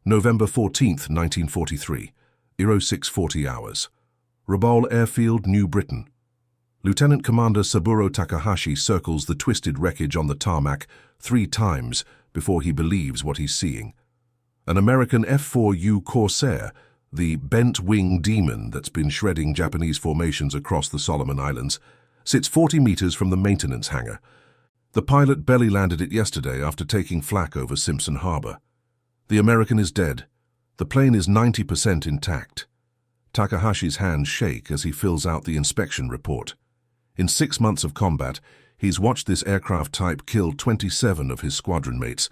November 14, 1943, 0640 hours. Rabaul Airfield, New Britain. Lieutenant Commander Saburo Takahashi circles the twisted wreckage on the tarmac 3 times before he believes what he's seeing. An American F4U Corsair, the bent-wing demon that's been shredding Japanese formations across the Solomon Islands, sits 40 meters from the maintenance hangar. The pilot belly-landed it yesterday after taking flak over Simpson Harbor. The American is dead. The plane is 90% intact. Takahashi's hands shake as he fills out the inspection report. In 6 months of combat, he's watched this aircraft type kill 27 of his squadron mates.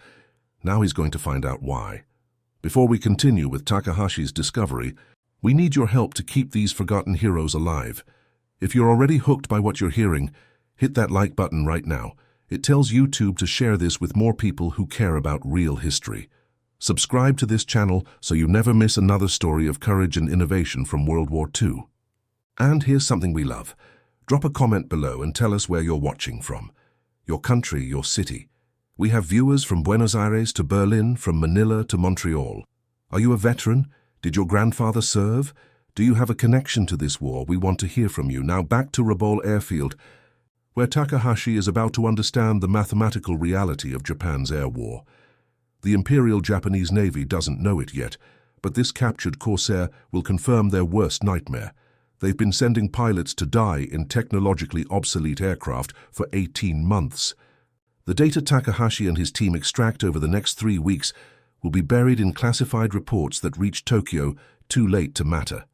Now he's going to find out why. Before we continue with Takahashi's discovery, we need your help to keep these forgotten heroes alive. If you're already hooked by what you're hearing, hit that like button right now. It tells YouTube to share this with more people who care about real history. Subscribe to this channel so you never miss another story of courage and innovation from World War II. And here's something we love. Drop a comment below and tell us where you're watching from. Your country, your city. We have viewers from Buenos Aires to Berlin, from Manila to Montreal. Are you a veteran? Did your grandfather serve? Do you have a connection to this war? We want to hear from you. Now back to Rabaul Airfield, where Takahashi is about to understand the mathematical reality of Japan's air war. The Imperial Japanese Navy doesn't know it yet, but this captured Corsair will confirm their worst nightmare. They've been sending pilots to die in technologically obsolete aircraft for 18 months. The data Takahashi and his team extract over the next 3 weeks will be buried in classified reports that reach Tokyo too late to matter.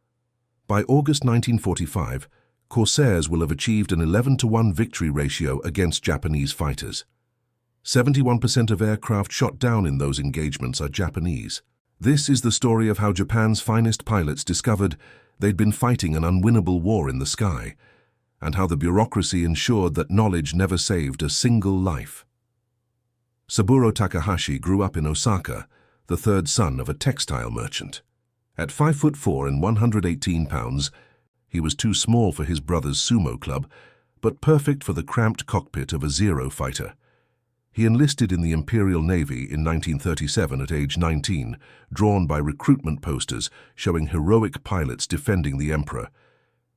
By August 1945, Corsairs will have achieved an 11-to-1 victory ratio against Japanese fighters. 71% of aircraft shot down in those engagements are Japanese. This is the story of how Japan's finest pilots discovered they'd been fighting an unwinnable war in the sky, and how the bureaucracy ensured that knowledge never saved a single life. Saburo Takahashi grew up in Osaka, the third son of a textile merchant. At 5'4" and 118 pounds, he was too small for his brother's sumo club, but perfect for the cramped cockpit of a Zero fighter. He enlisted in the Imperial Navy in 1937 at age 19, drawn by recruitment posters showing heroic pilots defending the Emperor.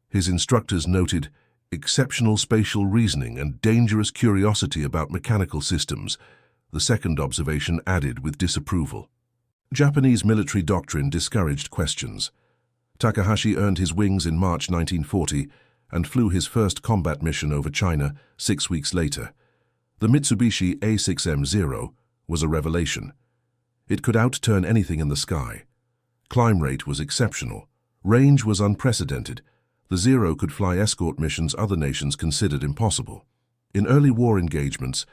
His instructors noted exceptional spatial reasoning and dangerous curiosity about mechanical systems. The second observation added with disapproval. Japanese military doctrine discouraged questions. Takahashi earned his wings in March 1940 and flew his first combat mission over China 6 weeks later. The Mitsubishi A6M0 was a revelation. It could outturn anything in the sky. Climb rate was exceptional. Range was unprecedented. The Zero could fly escort missions other nations considered impossible. In early war engagements,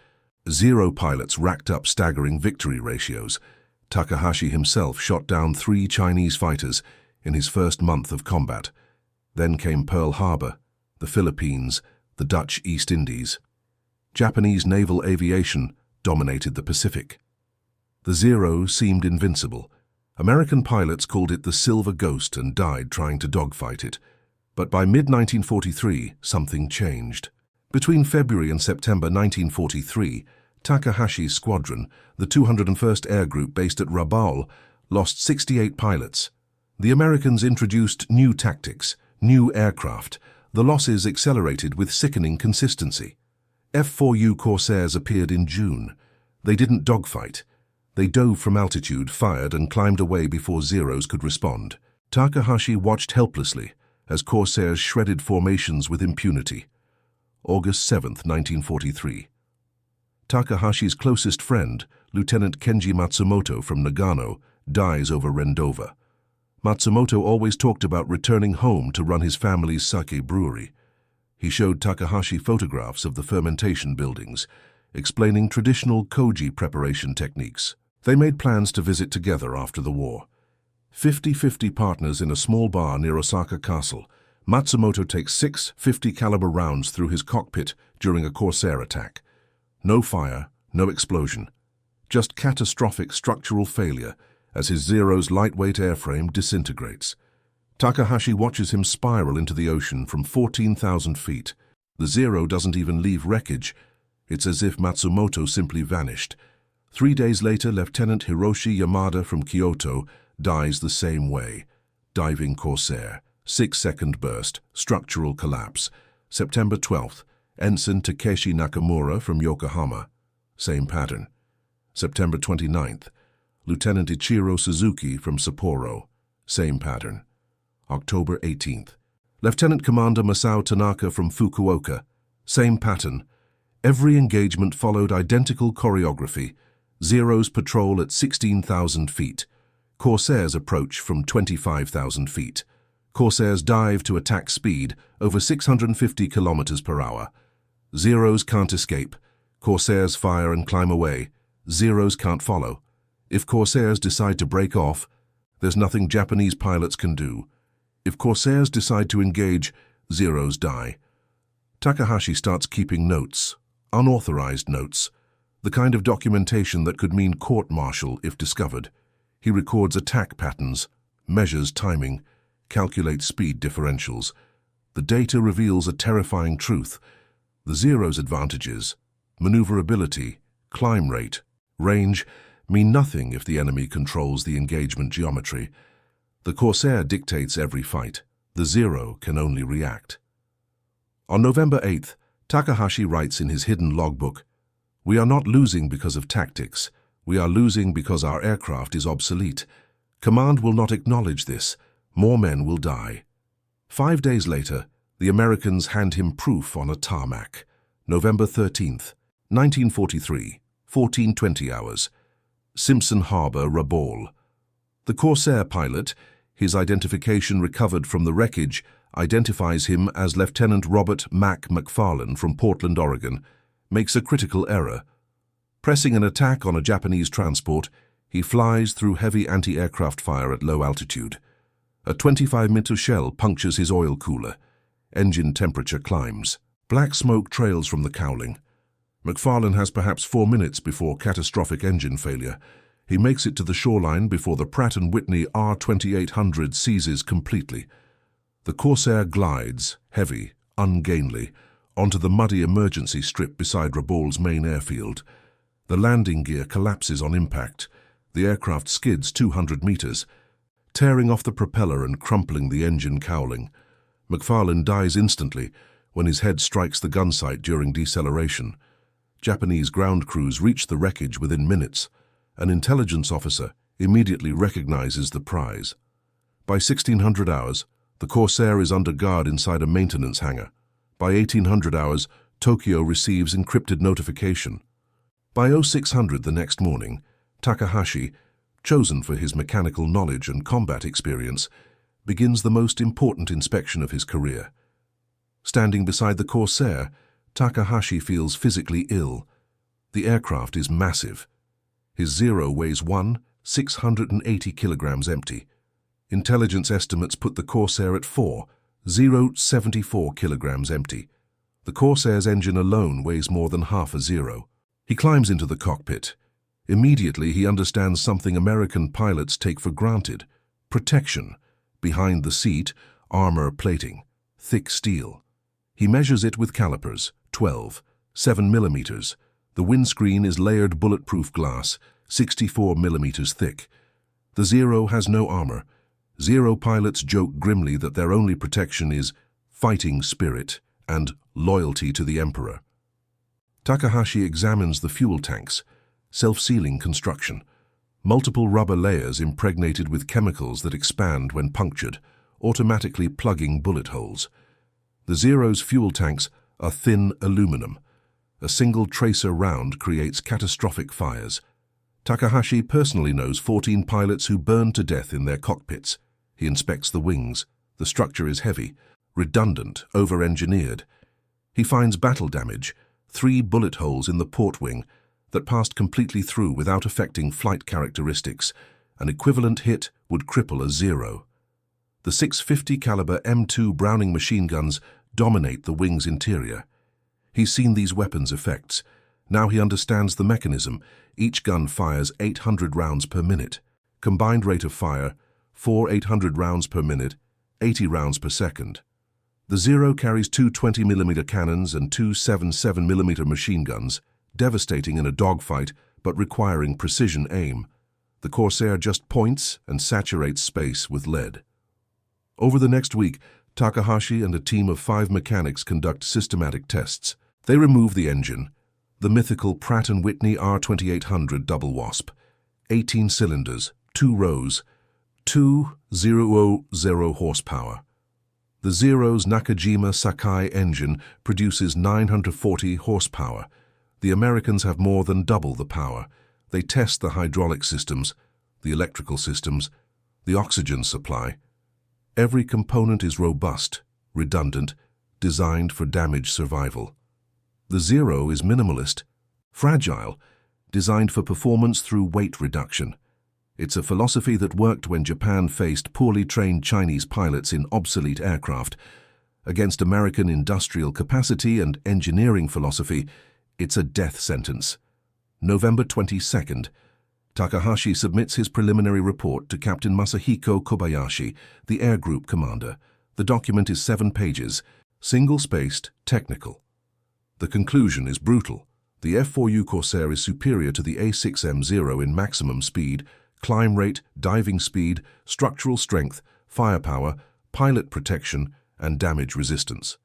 Zero pilots racked up staggering victory ratios. Takahashi himself shot down 3 Chinese fighters in his first month of combat. Then came Pearl Harbor, the Philippines, the Dutch East Indies. Japanese naval aviation dominated the Pacific. The Zero seemed invincible. American pilots called it the Silver Ghost and died trying to dogfight it. But by mid-1943, something changed. Between February and September 1943, Takahashi's squadron, the 201st Air Group based at Rabaul, lost 68 pilots. The Americans introduced new tactics, new aircraft. The losses accelerated with sickening consistency. F4U Corsairs appeared in June. They didn't dogfight. They dove from altitude, fired, and climbed away before Zeros could respond. Takahashi watched helplessly as Corsairs shredded formations with impunity. August 7, 1943. Takahashi's closest friend, Lieutenant Kenji Matsumoto from Nagano, dies over Rendova. Matsumoto always talked about returning home to run his family's sake brewery. He showed Takahashi photographs of the fermentation buildings, explaining traditional koji preparation techniques. They made plans to visit together after the war. 50-50 partners in a small bar near Osaka Castle. Matsumoto takes 6 .50-caliber rounds through his cockpit during a Corsair attack. No fire, no explosion. Just catastrophic structural failure as his Zero's lightweight airframe disintegrates. Takahashi watches him spiral into the ocean from 14,000 feet. The Zero doesn't even leave wreckage. It's as if Matsumoto simply vanished. 3 days later, Lieutenant Hiroshi Yamada from Kyoto dies the same way. Diving Corsair, 6-second burst, structural collapse. September 12th, Ensign Takeshi Nakamura from Yokohama, same pattern. September 29th, Lieutenant Ichiro Suzuki from Sapporo, same pattern. October 18th, Lieutenant Commander Masao Tanaka from Fukuoka, same pattern. Every engagement followed identical choreography. Zeros patrol at 16,000 feet. Corsairs approach from 25,000 feet. Corsairs dive to attack speed over 650 kilometers per hour. Zeros can't escape. Corsairs fire and climb away. Zeros can't follow. If Corsairs decide to break off, there's nothing Japanese pilots can do. If Corsairs decide to engage, Zeros die. Takahashi starts keeping notes, unauthorized notes, the kind of documentation that could mean court-martial if discovered. He records attack patterns, measures timing, calculates speed differentials. The data reveals a terrifying truth. The Zero's advantages, maneuverability, climb rate, range, mean nothing if the enemy controls the engagement geometry. The Corsair dictates every fight. The Zero can only react. On November 8th, Takahashi writes in his hidden logbook, "We are not losing because of tactics. We are losing because our aircraft is obsolete. Command will not acknowledge this. More men will die." 5 days later, the Americans hand him proof on a tarmac. November 13th, 1943, 14:20 hours. Simpson Harbor, Rabaul. The Corsair pilot, his identification recovered from the wreckage, identifies him as Lieutenant Robert Mac McFarlane from Portland, Oregon, makes a critical error. Pressing an attack on a Japanese transport, he flies through heavy anti-aircraft fire at low altitude. A 25-meter shell punctures his oil cooler. Engine temperature climbs. Black smoke trails from the cowling. McFarlane has perhaps 4 minutes before catastrophic engine failure. He makes it to the shoreline before the Pratt & Whitney R2800 seizes completely. The Corsair glides, heavy, ungainly, onto the muddy emergency strip beside Rabaul's main airfield. The landing gear collapses on impact. The aircraft skids 200 meters, tearing off the propeller and crumpling the engine cowling. McFarlane dies instantly when his head strikes the gun sight during deceleration. Japanese ground crews reach the wreckage within minutes. An intelligence officer immediately recognizes the prize. By 1600 hours, the Corsair is under guard inside a maintenance hangar. By 1800 hours, Tokyo receives encrypted notification. By 0600 the next morning, Takahashi, chosen for his mechanical knowledge and combat experience, begins the most important inspection of his career. Standing beside the Corsair, Takahashi feels physically ill. The aircraft is massive. His Zero weighs 680 kilograms empty. Intelligence estimates put the Corsair at 74 kilograms empty. The Corsair's engine alone weighs more than half a Zero. He climbs into the cockpit. Immediately he understands something American pilots take for granted: protection. Behind the seat, armor plating, thick steel. He measures it with calipers, 7 millimeters. The windscreen is layered bulletproof glass, 64 millimeters thick. The Zero has no armor. Zero pilots joke grimly that their only protection is fighting spirit and loyalty to the Emperor. Takahashi examines the fuel tanks, self-sealing construction, multiple rubber layers impregnated with chemicals that expand when punctured, automatically plugging bullet holes. The Zero's fuel tanks are thin aluminum. A single tracer round creates catastrophic fires. Takahashi personally knows 14 pilots who burned to death in their cockpits. He inspects the wings. The structure is heavy, redundant, over-engineered. He finds battle damage, 3 bullet holes in the port wing that passed completely through without affecting flight characteristics. An equivalent hit would cripple a Zero. The 650 caliber M2 Browning machine guns dominate the wing's interior. He's seen these weapons' effects. Now he understands the mechanism. Each gun fires 800 rounds per minute. Combined rate of fire, 4 800 rounds per minute, 80 rounds per second. The Zero carries 2 20mm cannons and 2 7.7mm machine guns, devastating in a dogfight but requiring precision aim. The Corsair just points and saturates space with lead. Over the next week, Takahashi and a team of 5 mechanics conduct systematic tests. They remove the engine, the mythical Pratt & Whitney R2800 double wasp, 18 cylinders, 2 rows, 2,000 horsepower. The Zero's Nakajima Sakai engine produces 940 horsepower. The Americans have more than double the power. They test the hydraulic systems, the electrical systems, the oxygen supply. Every component is robust, redundant, designed for damage survival. The Zero is minimalist, fragile, designed for performance through weight reduction. It's a philosophy that worked when Japan faced poorly trained Chinese pilots in obsolete aircraft. Against American industrial capacity and engineering philosophy, it's a death sentence. November 22nd, Takahashi submits his preliminary report to Captain Masahiko Kobayashi, the Air Group commander. The document is 7 pages, single-spaced, technical. The conclusion is brutal. The F4U Corsair is superior to the A6M0 in maximum speed, climb rate, diving speed, structural strength, firepower, pilot protection, and damage resistance.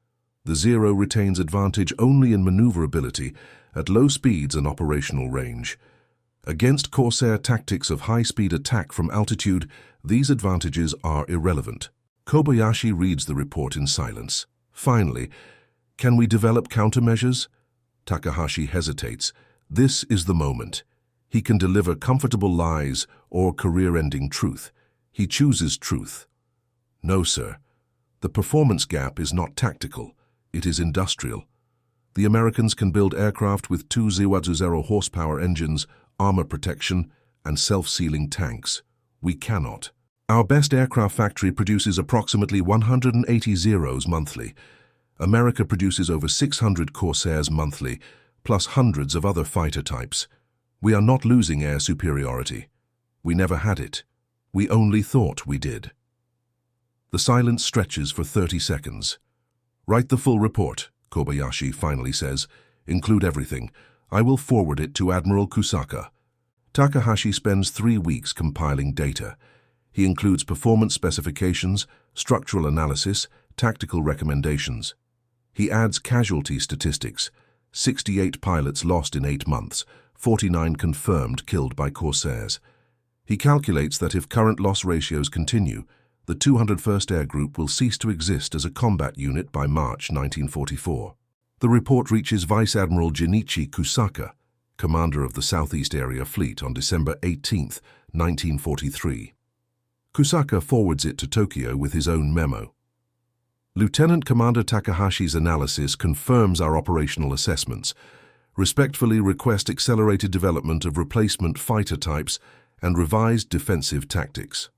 The Zero retains advantage only in maneuverability at low speeds and operational range. Against Corsair tactics of high-speed attack from altitude, these advantages are irrelevant. Kobayashi reads the report in silence. Finally, can we develop countermeasures? Takahashi hesitates. This is the moment. He can deliver comfortable lies or career-ending truth. He chooses truth. No, sir. The performance gap is not tactical. It is industrial. The Americans can build aircraft with 2,000 horsepower engines, armor protection, and self-sealing tanks. We cannot. Our best aircraft factory produces approximately 180 Zeros monthly. America produces over 600 Corsairs monthly, plus hundreds of other fighter types. We are not losing air superiority. We never had it. We only thought we did. The silence stretches for 30 seconds. Write the full report, Kobayashi finally says. Include everything. I will forward it to Admiral Kusaka. Takahashi spends 3 weeks compiling data. He includes performance specifications, structural analysis, tactical recommendations. He adds casualty statistics. 68 pilots lost in 8 months, 49 confirmed killed by Corsairs. He calculates that if current loss ratios continue, the 201st Air Group will cease to exist as a combat unit by March 1944. The report reaches Vice Admiral Junichi Kusaka, commander of the Southeast Area Fleet, on December 18, 1943. Kusaka forwards it to Tokyo with his own memo. Lieutenant Commander Takahashi's analysis confirms our operational assessments. Respectfully request accelerated development of replacement fighter types and revised defensive tactics.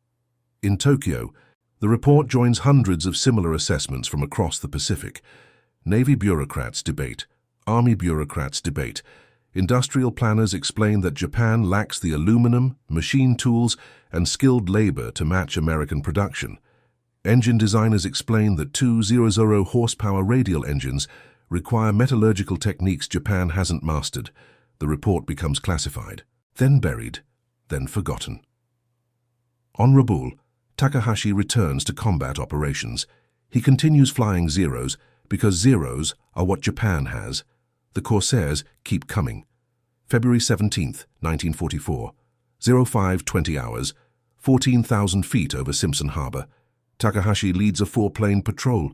In Tokyo, the report joins hundreds of similar assessments from across the Pacific. Navy bureaucrats debate, Army bureaucrats debate. Industrial planners explain that Japan lacks the aluminum, machine tools, and skilled labor to match American production. Engine designers explain that 200 horsepower radial engines require metallurgical techniques Japan hasn't mastered. The report becomes classified, then buried, then forgotten. On Rabaul, Takahashi returns to combat operations. He continues flying Zeros because Zeros are what Japan has. The Corsairs keep coming. February 17, 1944, 05:20 hours, 14,000 feet over Simpson Harbor. Takahashi leads a 4-plane patrol.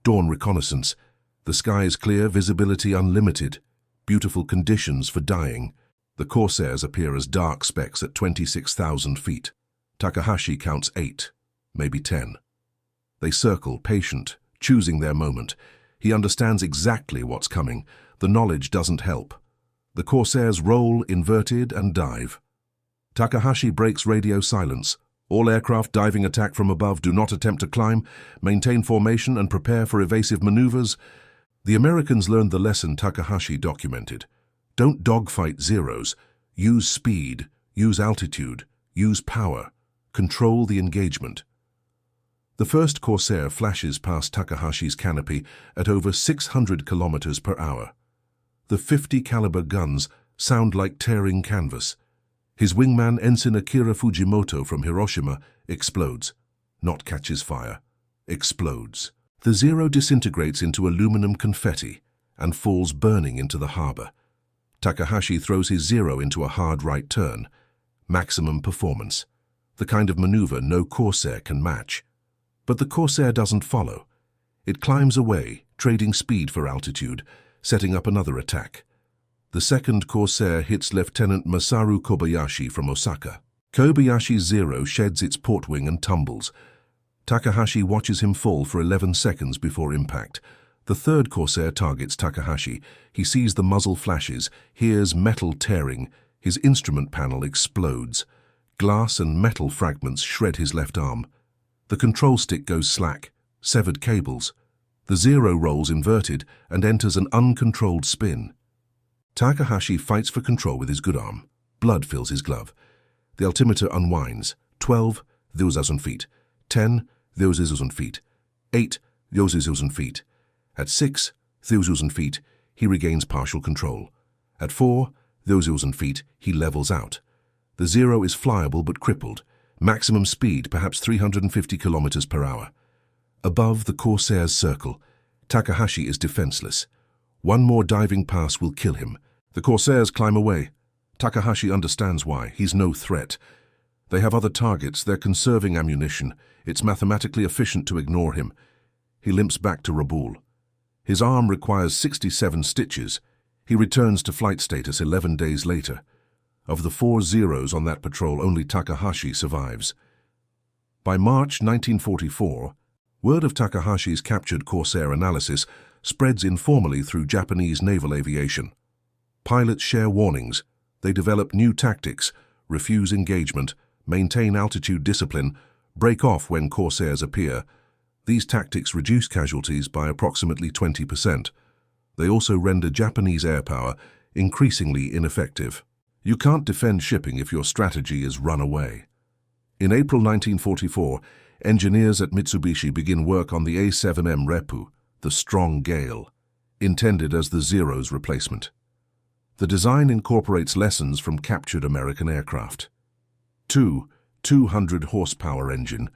Dawn reconnaissance. The sky is clear, visibility unlimited. Beautiful conditions for dying. The Corsairs appear as dark specks at 26,000 feet. Takahashi counts 8, maybe 10. They circle, patient, choosing their moment. He understands exactly what's coming. The knowledge doesn't help. The Corsairs roll, inverted, and dive. Takahashi breaks radio silence. All aircraft diving attack from above. Do not attempt to climb. Maintain formation and prepare for evasive maneuvers. The Americans learned the lesson Takahashi documented. Don't dogfight Zeros. Use speed. Use altitude. Use power. Control the engagement. The first Corsair flashes past Takahashi's canopy at over 600 kilometers per hour. The 50 caliber guns sound like tearing canvas. His wingman, Ensign Akira Fujimoto from Hiroshima, explodes. Not catches fire. Explodes. The Zero disintegrates into aluminum confetti and falls burning into the harbor. Takahashi throws his Zero into a hard right turn. Maximum performance. The kind of maneuver no Corsair can match. But the Corsair doesn't follow. It climbs away, trading speed for altitude, setting up another attack. The second Corsair hits Lieutenant Masaru Kobayashi from Osaka. Kobayashi's Zero sheds its port wing and tumbles. Takahashi watches him fall for 11 seconds before impact. The third Corsair targets Takahashi. He sees the muzzle flashes, hears metal tearing. His instrument panel explodes. Glass and metal fragments shred his left arm. The control stick goes slack. Severed cables. The Zero rolls inverted and enters an uncontrolled spin. Takahashi fights for control with his good arm. Blood fills his glove. The altimeter unwinds. 12, 1000 feet. 10, 1000 feet. 8, 1000 feet. At 6, 1000 feet, he regains partial control. At 4, 1000 feet, he levels out. The Zero is flyable but crippled. Maximum speed, perhaps 350 kilometers per hour. Above the Corsair's circle, Takahashi is defenseless. One more diving pass will kill him. The Corsairs climb away. Takahashi understands why. He's no threat. They have other targets. They're conserving ammunition. It's mathematically efficient to ignore him. He limps back to Rabaul. His arm requires 67 stitches. He returns to flight status 11 days later. Of the 4 Zeros on that patrol, only Takahashi survives. By March 1944, word of Takahashi's captured Corsair analysis spreads informally through Japanese naval aviation. Pilots share warnings. They develop new tactics, refuse engagement, maintain altitude discipline, break off when Corsairs appear. These tactics reduce casualties by approximately 20%. They also render Japanese air power increasingly ineffective. You can't defend shipping if your strategy is run away. In April 1944, engineers at Mitsubishi begin work on the A7M Reppu, the strong gale, intended as the Zero's replacement. The design incorporates lessons from captured American aircraft. 200 horsepower engine,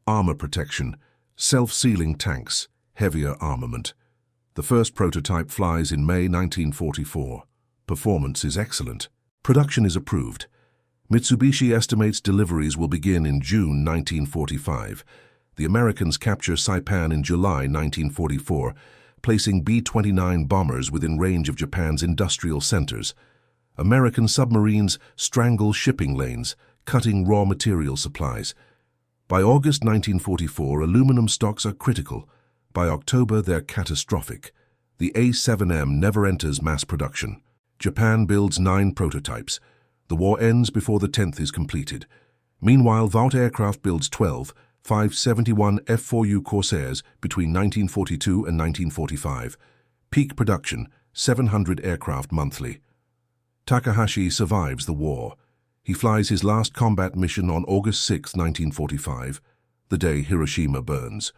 armor protection, self-sealing tanks, heavier armament. The first prototype flies in May 1944. Performance is excellent. Production is approved. Mitsubishi estimates deliveries will begin in June 1945. The Americans capture Saipan in July 1944, placing B-29 bombers within range of Japan's industrial centers. American submarines strangle shipping lanes, cutting raw material supplies. By August 1944, aluminum stocks are critical. By October, they're catastrophic. The A7M never enters mass production. Japan builds 9 prototypes. The war ends before the 10th is completed. Meanwhile, Vought Aircraft builds 12, 571 F4U Corsairs between 1942 and 1945. Peak production, 700 aircraft monthly. Takahashi survives the war. He flies his last combat mission on August 6, 1945, the day Hiroshima burns.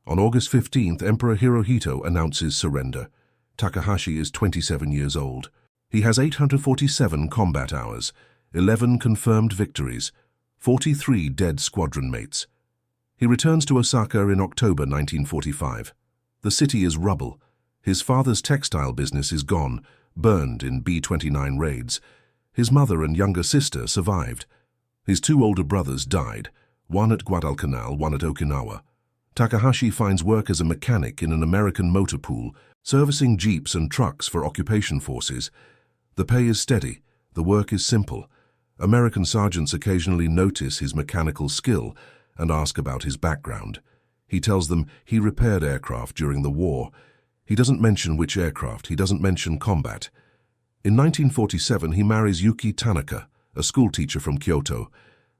On August 15th, Emperor Hirohito announces surrender. Takahashi is 27 years old. He has 847 combat hours, 11 confirmed victories, 43 dead squadron mates. He returns to Osaka in October 1945. The city is rubble. His father's textile business is gone, burned in B-29 raids. His mother and younger sister survived. His 2 older brothers died, one at Guadalcanal, one at Okinawa. Takahashi finds work as a mechanic in an American motor pool, servicing jeeps and trucks for occupation forces. The pay is steady, the work is simple. American sergeants occasionally notice his mechanical skill and ask about his background. He tells them he repaired aircraft during the war. He doesn't mention which aircraft, he doesn't mention combat. In 1947, he marries Yuki Tanaka, a schoolteacher from Kyoto.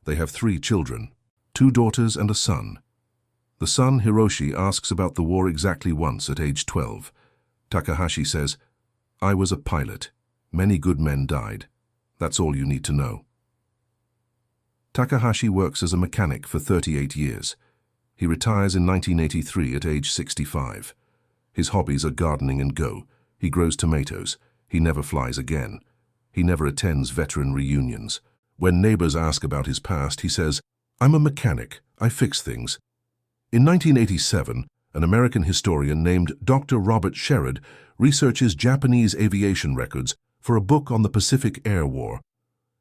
They have 3 children, 2 daughters and a son. The son, Hiroshi, asks about the war exactly once at age 12. Takahashi says, "I was a pilot. Many good men died. That's all you need to know." Takahashi works as a mechanic for 38 years. He retires in 1983 at age 65. His hobbies are gardening and go. He grows tomatoes. He never flies again. He He never attends veteran reunions. When neighbors ask about his past, he says, "I'm a mechanic. I fix things." In 1987, an American historian named Dr. Robert Sherrod researches Japanese aviation records for a book on the Pacific Air War.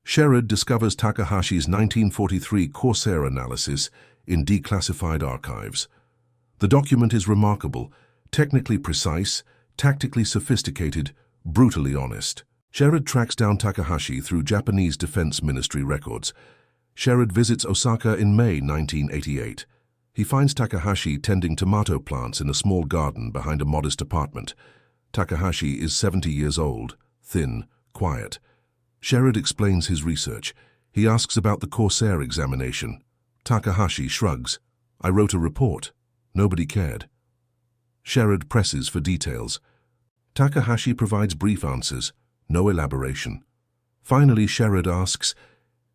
Sherrod discovers Takahashi's 1943 Corsair analysis in declassified archives. The document is remarkable, technically precise, tactically sophisticated, brutally honest. Sherrod tracks down Takahashi through Japanese Defense Ministry records. Sherrod visits Osaka in May 1988. He finds Takahashi tending tomato plants in a small garden behind a modest apartment. Takahashi is 70 years old, thin, quiet. Sherrod explains his research. He asks about the Corsair examination. Takahashi shrugs. "I wrote a report. Nobody cared." Sherrod presses for details. Takahashi provides brief answers, no elaboration. Finally, Sherrod asks,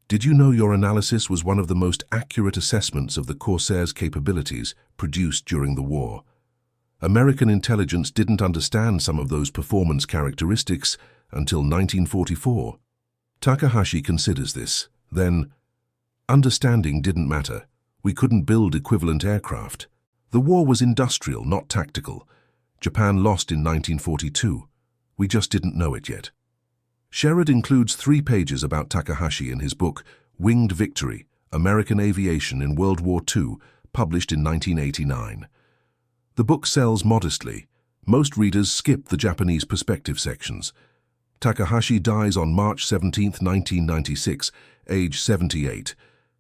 "Did you know your analysis was one of the most accurate assessments of the Corsair's capabilities produced during the war? American intelligence didn't understand some of those performance characteristics until 1944. Takahashi considers this. Then, understanding didn't matter. We couldn't build equivalent aircraft. The war was industrial, not tactical. Japan lost in 1942. We just didn't know it yet." Sherrod includes 3 pages about Takahashi in his book, Winged Victory, American Aviation in World War II, published in 1989. The book sells modestly. Most readers skip the Japanese perspective sections. Takahashi dies on March 17, 1996, age 78,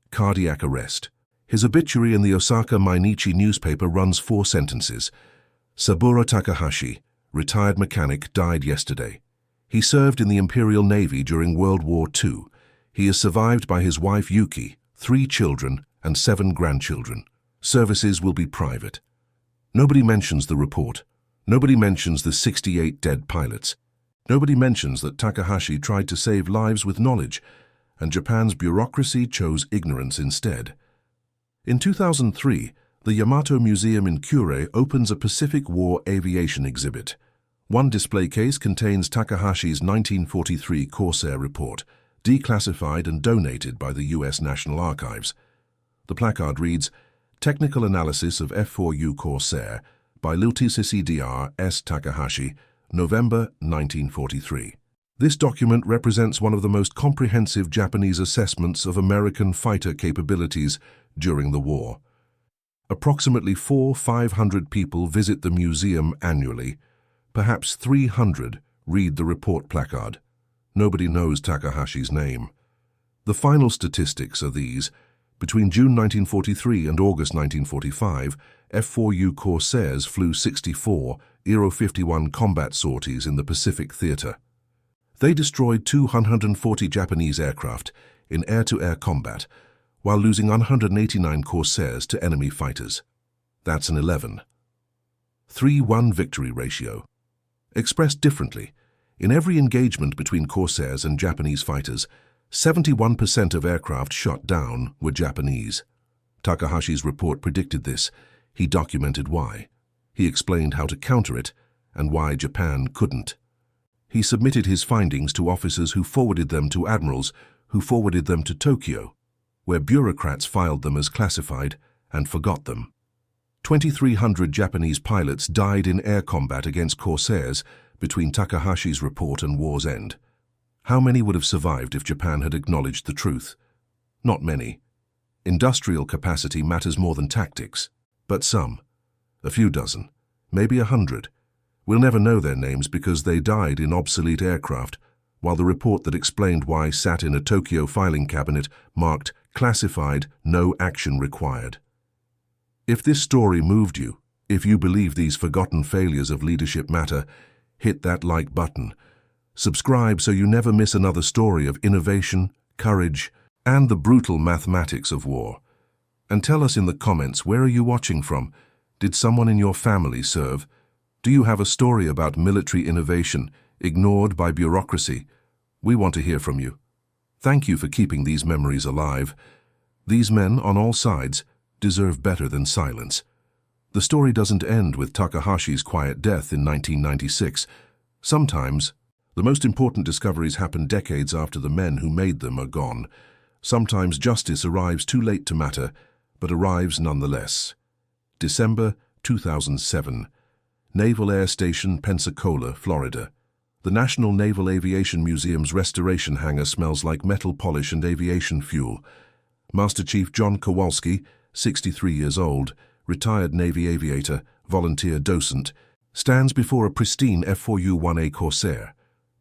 cardiac arrest. His obituary in the Osaka Mainichi newspaper runs 4 sentences. "Saburo Takahashi, retired mechanic, died yesterday. He served in the Imperial Navy during World War II. He is survived by his wife Yuki, 3 children, and 7 grandchildren. Services will be private." Nobody mentions the report. Nobody mentions the 68 dead pilots. Nobody mentions that Takahashi tried to save lives with knowledge, and Japan's bureaucracy chose ignorance instead. In 2003, the Yamato Museum in Kure opens a Pacific War aviation exhibit. One display case contains Takahashi's 1943 Corsair report, declassified and donated by the U.S. National Archives. The placard reads, "Technical Analysis of F4U Corsair by Lieutenant S. Takahashi, November 1943. This document represents one of the most comprehensive Japanese assessments of American fighter capabilities during the war. Approximately 400-500 people visit the museum annually. Perhaps 300 read the report placard. Nobody knows Takahashi's name. The final statistics are these. Between June 1943 and August 1945, F4U Corsairs flew 64 Aero 51 combat sorties in the Pacific Theater. They destroyed 240 Japanese aircraft in air-to-air combat, while losing 189 Corsairs to enemy fighters. That's an 11:3-1 victory ratio. Expressed differently, in every engagement between Corsairs and Japanese fighters, 71% of aircraft shot down were Japanese. Takahashi's report predicted this. He documented why. He explained how to counter it and why Japan couldn't. He submitted his findings to officers who forwarded them to admirals who forwarded them to Tokyo, where bureaucrats filed them as classified and forgot them. 2,300 Japanese pilots died in air combat against Corsairs between Takahashi's report and war's end. How many would have survived if Japan had acknowledged the truth? Not many. Industrial capacity matters more than tactics. But some. A few dozen. Maybe 100. We'll never know their names because they died in obsolete aircraft, while the report that explained why sat in a Tokyo filing cabinet marked "Classified, no action required." If this story moved you, if you believe these forgotten failures of leadership matter, hit that like button. Subscribe so you never miss another story of innovation, courage, and the brutal mathematics of war. And tell us in the comments, where are you watching from? Did someone in your family serve? Do you have a story about military innovation ignored by bureaucracy? We want to hear from you. Thank you for keeping these memories alive. These men on all sides deserve better than silence. The story doesn't end with Takahashi's quiet death in 1996. Sometimes The most important discoveries happen decades after the men who made them are gone. Sometimes justice arrives too late to matter, but arrives nonetheless. December 2007. Naval Air Station, Pensacola, Florida. The National Naval Aviation Museum's restoration hangar smells like metal polish and aviation fuel. Master Chief John Kowalski, 63 years old, retired Navy aviator, volunteer docent, stands before a pristine F4U Corsair,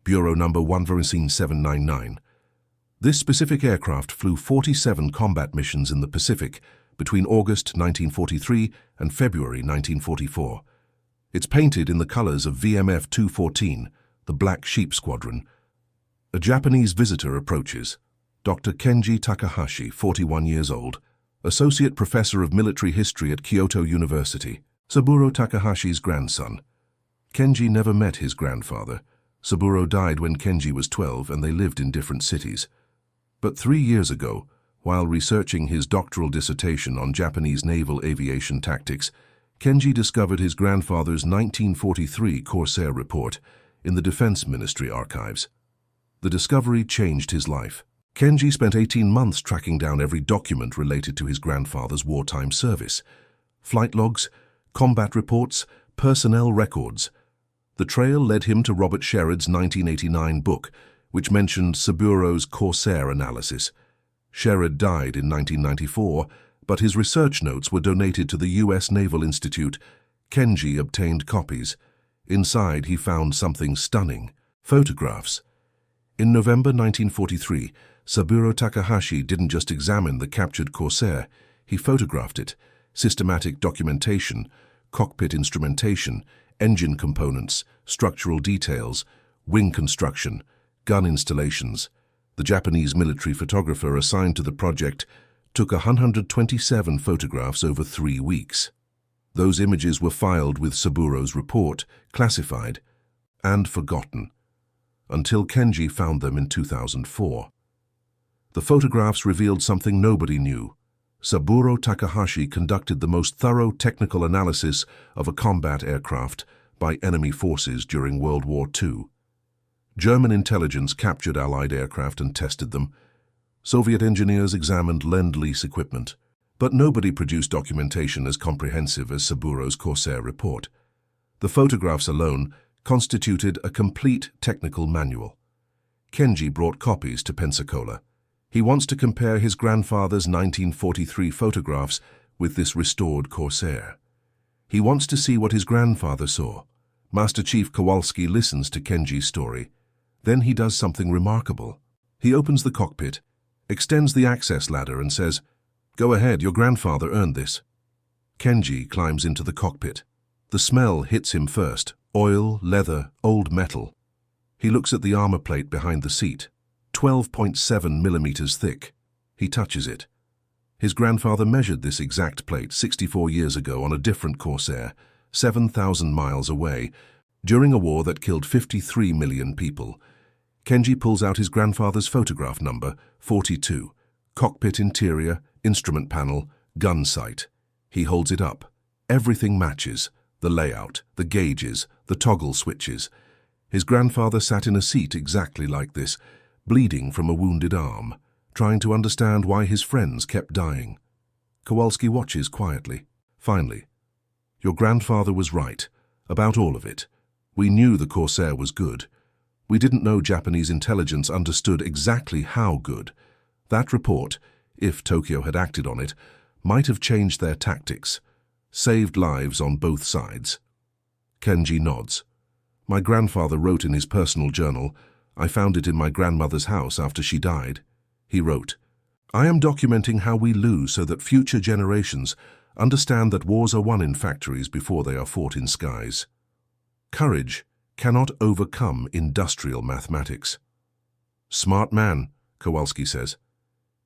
Bureau number 10799. This specific aircraft flew 47 combat missions in the Pacific between August 1943 and February 1944. It's painted in the colors of VMF 214, the Black Sheep Squadron. A Japanese visitor approaches. Dr. Kenji Takahashi, 41 years old, Associate Professor of Military History at Kyoto University, Saburo Takahashi's grandson. Kenji never met his grandfather. Saburo died when Kenji was 12 and they lived in different cities. But 3 years ago, while researching his doctoral dissertation on Japanese naval aviation tactics, Kenji discovered his grandfather's 1943 Corsair report in the Defense Ministry archives. The discovery changed his life. Kenji spent 18 months tracking down every document related to his grandfather's wartime service. Flight logs, combat reports, personnel records. The trail led him to Robert Sherrod's 1989 book, which mentioned Saburo's Corsair analysis. Sherrod died in 1994, but his research notes were donated to the U.S. Naval Institute. Kenji obtained copies. Inside, he found something stunning: photographs. In November 1943, Saburo Takahashi didn't just examine the captured Corsair, he photographed it. Systematic documentation, cockpit instrumentation, engine components, structural details, wing construction, gun installations. The Japanese military photographer assigned to the project took 127 photographs over 3 weeks. Those images were filed with Saburo's report, classified, and forgotten, until Kenji found them in 2004. The photographs revealed something nobody knew. Saburo Takahashi conducted the most thorough technical analysis of a combat aircraft by enemy forces during World War II. German intelligence captured Allied aircraft and tested them. Soviet engineers examined Lend-Lease equipment, but nobody produced documentation as comprehensive as Saburo's Corsair report. The photographs alone constituted a complete technical manual. Kenji brought copies to Pensacola. He wants to compare his grandfather's 1943 photographs with this restored Corsair. He wants to see what his grandfather saw. Master Chief Kowalski listens to Kenji's story. Then he does something remarkable. He opens the cockpit, extends the access ladder and says, "Go ahead, your grandfather earned this." Kenji climbs into the cockpit. The smell hits him first: oil, leather, old metal. He looks at the armor plate behind the seat, 12.7 millimeters thick. He touches it. His grandfather measured this exact plate 64 years ago on a different Corsair, 7,000 miles away, during a war that killed 53 million people. Kenji pulls out his grandfather's photograph number, 42. Cockpit interior, instrument panel, gun sight. He holds it up. Everything matches: the layout, the gauges, the toggle switches. His grandfather sat in a seat exactly like this, bleeding from a wounded arm, trying to understand why his friends kept dying. Kowalski watches quietly. Finally, "Your grandfather was right, about all of it. We knew the Corsair was good. We didn't know Japanese intelligence understood exactly how good. That report, if Tokyo had acted on it, might have changed their tactics, saved lives on both sides." Kenji nods. "My grandfather wrote in his personal journal, I found it in my grandmother's house after she died. He wrote, 'I am documenting how we lose so that future generations understand that wars are won in factories before they are fought in skies.' Courage cannot overcome industrial mathematics." "Smart man," Kowalski says.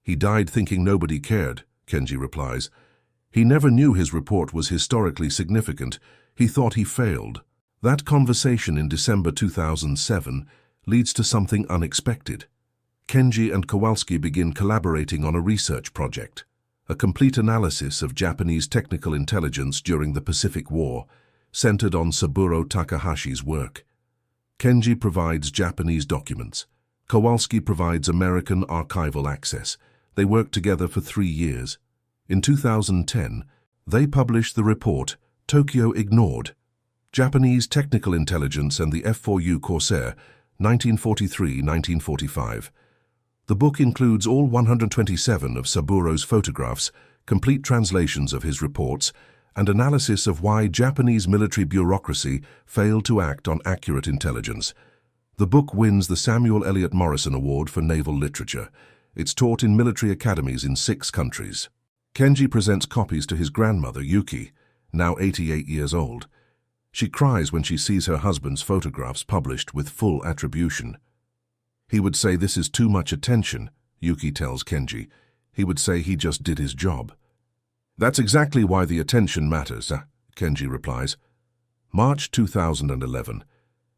"He died thinking nobody cared," Kenji replies. "He never knew his report was historically significant. He thought he failed." That conversation in December 2007 leads to something unexpected. Kenji and Kowalski begin collaborating on a research project, a complete analysis of Japanese technical intelligence during the Pacific War, centered on Saburo Takahashi's work. Kenji provides Japanese documents. Kowalski provides American archival access. They worked together for 3 years. In 2010, they published the report, Tokyo Ignored, Japanese Technical Intelligence and the F4U Corsair, 1943-1945. The book includes all 127 of Saburo's photographs, complete translations of his reports, and analysis of why Japanese military bureaucracy failed to act on accurate intelligence. The book wins the Samuel Eliot Morrison Award for Naval Literature. It's taught in military academies in 6 countries. Kenji presents copies to his grandmother, Yuki, now 88 years old. She cries when she sees her husband's photographs published with full attribution. He would say this is too much attention, Yuki tells Kenji. He would say he just did his job. That's exactly why the attention matters, Kenji replies. March 2011.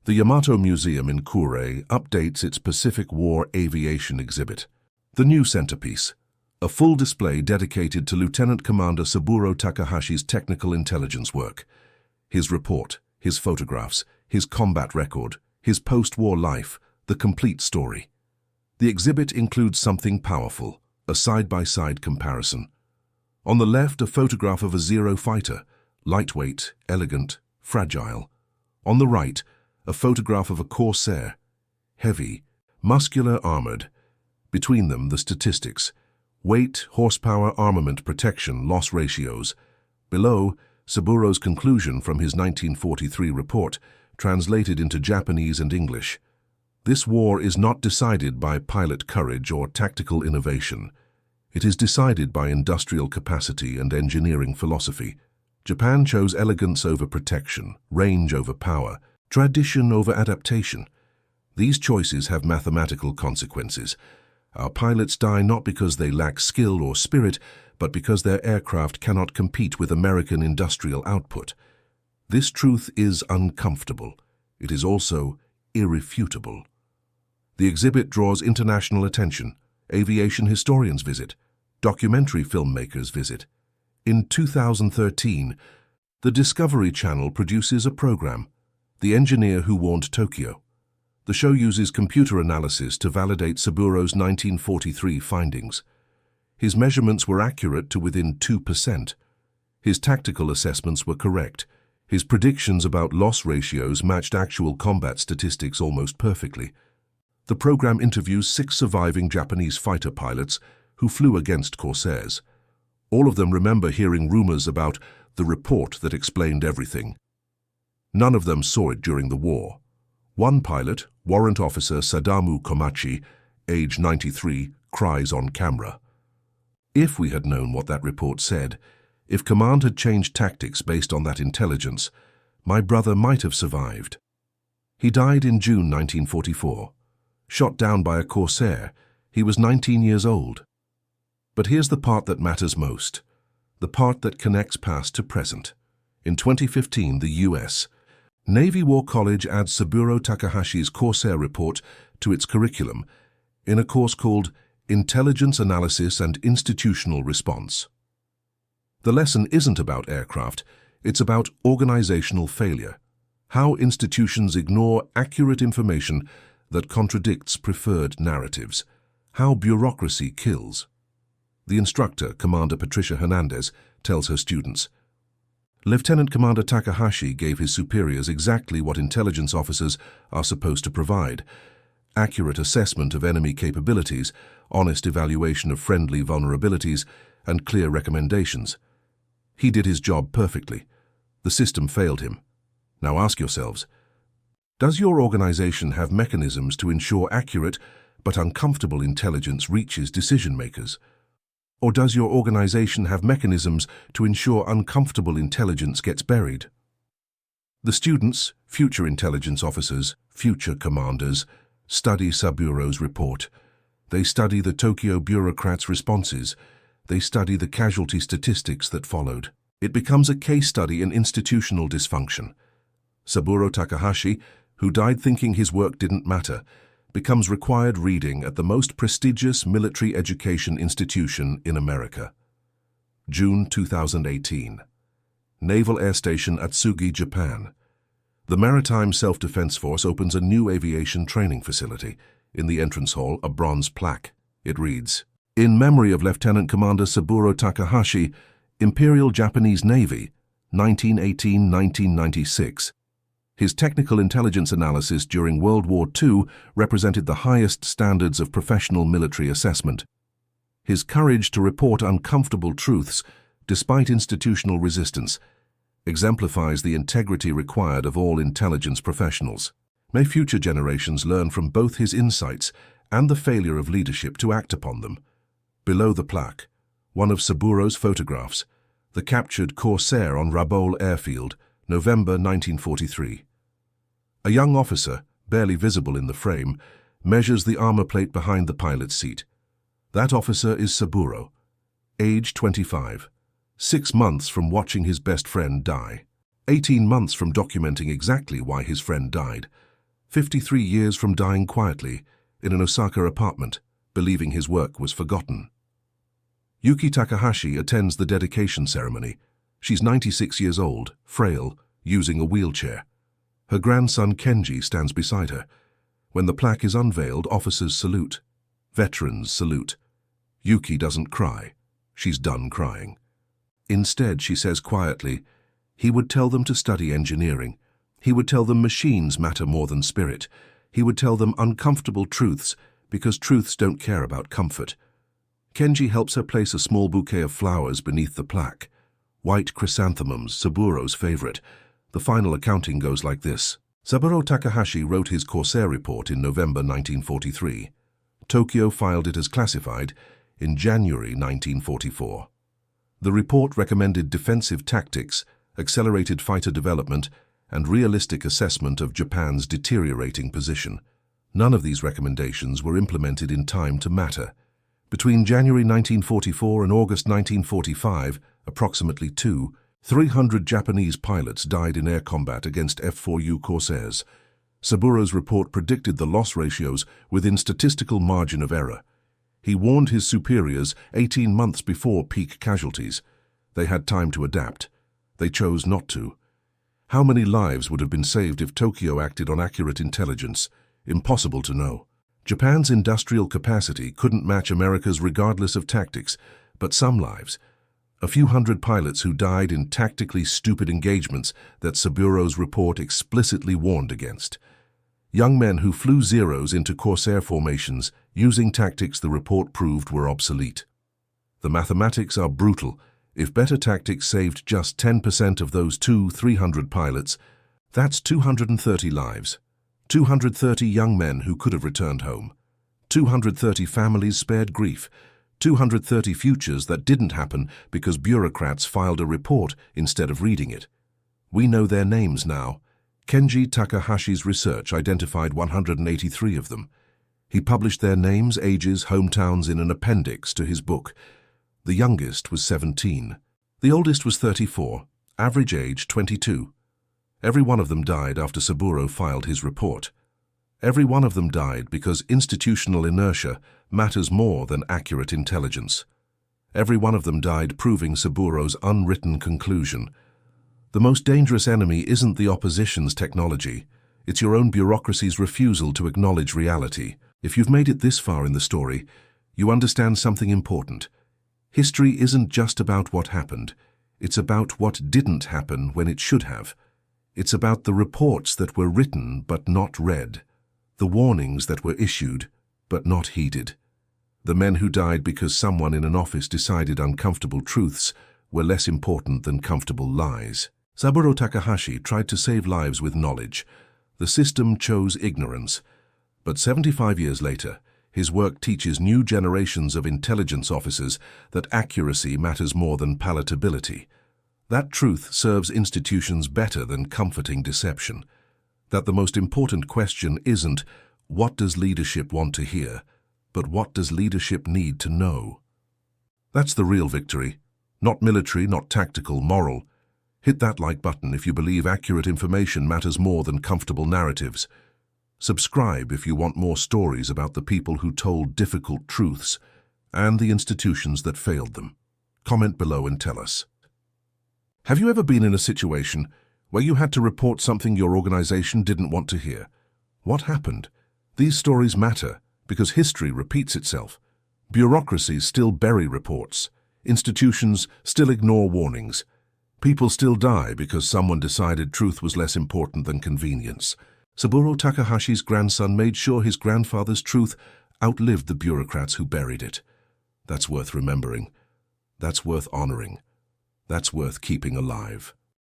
The Yamato Museum in Kure updates its Pacific War aviation exhibit. The new centerpiece, a full display dedicated to Lieutenant Commander Saburo Takahashi's technical intelligence work. His report, his photographs, his combat record, his post-war life, the complete story. The exhibit includes something powerful, a side-by-side comparison. On the left, a photograph of a Zero fighter, lightweight, elegant, fragile. On the right, a photograph of a Corsair, heavy, muscular, armored. Between them, the statistics: weight, horsepower, armament, protection, loss ratios. Below, Saburo's conclusion from his 1943 report, translated into Japanese and English. This war is not decided by pilot courage or tactical innovation. It is decided by industrial capacity and engineering philosophy. Japan chose elegance over protection, range over power, tradition over adaptation. These choices have mathematical consequences. Our pilots die not because they lack skill or spirit, but because their aircraft cannot compete with American industrial output. This truth is uncomfortable. It is also irrefutable. The exhibit draws international attention. Aviation historians visit. Documentary filmmakers visit. In 2013, the Discovery Channel produces a program, The Engineer Who Warned Tokyo. The show uses computer analysis to validate Saburo's 1943 findings. His measurements were accurate to within 2%. His tactical assessments were correct. His predictions about loss ratios matched actual combat statistics almost perfectly. The program interviews 6 surviving Japanese fighter pilots who flew against Corsairs. All of them remember hearing rumors about the report that explained everything. None of them saw it during the war. One pilot, Warrant Officer Sadamu Komachi, age 93, cries on camera. If we had known what that report said, if command had changed tactics based on that intelligence, my brother might have survived. He died in June 1944. Shot down by a Corsair, he was 19 years old. But here's the part that matters most, the part that connects past to present. In 2015, the U.S. Navy War College adds Saburo Takahashi's Corsair report to its curriculum in a course called Intelligence Analysis and Institutional Response. The lesson isn't about aircraft, it's about organizational failure, how institutions ignore accurate information that contradicts preferred narratives, how bureaucracy kills. The instructor, Commander Patricia Hernandez, tells her students, Lieutenant Commander Takahashi gave his superiors exactly what intelligence officers are supposed to provide: accurate assessment of enemy capabilities, honest evaluation of friendly vulnerabilities, and clear recommendations. He did his job perfectly. The system failed him. Now ask yourselves, does your organization have mechanisms to ensure accurate but uncomfortable intelligence reaches decision-makers? Or does your organization have mechanisms to ensure uncomfortable intelligence gets buried? The students, future intelligence officers, future commanders, study Saburo's report. They study the Tokyo bureaucrats' responses. They study the casualty statistics that followed. It becomes a case study in institutional dysfunction. Saburo Takahashi, who died thinking his work didn't matter, becomes required reading at the most prestigious military education institution in America. June 2018. Naval Air Station Atsugi, Japan. The Maritime Self-Defense Force opens a new aviation training facility. In the entrance hall, a bronze plaque. It reads, "In memory of Lieutenant Commander Saburo Takahashi, Imperial Japanese Navy, 1918-1996. His technical intelligence analysis during World War II represented the highest standards of professional military assessment. His courage to report uncomfortable truths, despite institutional resistance, exemplifies the integrity required of all intelligence professionals. May future generations learn from both his insights and the failure of leadership to act upon them." Below the plaque, one of Saburo's photographs, the captured Corsair on Rabaul Airfield, November 1943. A young officer, barely visible in the frame, measures the armor plate behind the pilot's seat. That officer is Saburo, age 25, 6 months from watching his best friend die, 18 months from documenting exactly why his friend died, 53 years from dying quietly in an Osaka apartment, believing his work was forgotten. Yuki Takahashi attends the dedication ceremony. She's 96 years old, frail, using a wheelchair. Her grandson Kenji stands beside her. When the plaque is unveiled, officers salute. Veterans salute. Yuki doesn't cry. She's done crying. Instead, she says quietly, he would tell them to study engineering. He would tell them machines matter more than spirit. He would tell them uncomfortable truths, because truths don't care about comfort. Kenji helps her place a small bouquet of flowers beneath the plaque. White chrysanthemums, Saburo's favorite. The final accounting goes like this. Saburo Takahashi wrote his Corsair report in November 1943. Tokyo filed it as classified in January 1944. The report recommended defensive tactics, accelerated fighter development, and realistic assessment of Japan's deteriorating position. None of these recommendations were implemented in time to matter. Between January 1944 and August 1945, approximately 300 Japanese pilots died in air combat against F4U Corsairs. Saburo's report predicted the loss ratios within statistical margin of error. He warned his superiors 18 months before peak casualties. They had time to adapt. They chose not to. How many lives would have been saved if Tokyo acted on accurate intelligence? Impossible to know. Japan's industrial capacity couldn't match America's regardless of tactics, but some lives. A few hundred pilots who died in tactically stupid engagements that Saburo's report explicitly warned against. Young men who flew zeros into Corsair formations using tactics the report proved were obsolete. The mathematics are brutal. If better tactics saved just 10% of those 300 pilots, that's 230 lives. 230 young men who could have returned home. 230 families spared grief. 230 futures that didn't happen because bureaucrats filed a report instead of reading it. We know their names now. Kenji Takahashi's research identified 183 of them. He published their names, ages, hometowns in an appendix to his book. The youngest was 17. The oldest was 34, average age 22. Every one of them died after Saburo filed his report. Every one of them died because institutional inertia matters more than accurate intelligence. Every one of them died proving Saburo's unwritten conclusion. The most dangerous enemy isn't the opposition's technology. It's your own bureaucracy's refusal to acknowledge reality. If you've made it this far in the story, you understand something important. History isn't just about what happened. It's about what didn't happen when it should have. It's about the reports that were written but not read, the warnings that were issued but not heeded. The men who died because someone in an office decided uncomfortable truths were less important than comfortable lies. Saburo Takahashi tried to save lives with knowledge. The system chose ignorance. But 75 years later, his work teaches new generations of intelligence officers that accuracy matters more than palatability. That truth serves institutions better than comforting deception. That the most important question isn't, what does leadership want to hear, but what does leadership need to know? That's the real victory. Not military, not tactical, moral. Hit that like button if you believe accurate information matters more than comfortable narratives. Subscribe if you want more stories about the people who told difficult truths and the institutions that failed them. Comment below and tell us. Have you ever been in a situation where you had to report something your organization didn't want to hear. What happened? These stories matter because history repeats itself. Bureaucracies still bury reports. Institutions still ignore warnings. People still die because someone decided truth was less important than convenience. Saburo Takahashi's grandson made sure his grandfather's truth outlived the bureaucrats who buried it. That's worth remembering. That's worth honoring. That's worth keeping alive.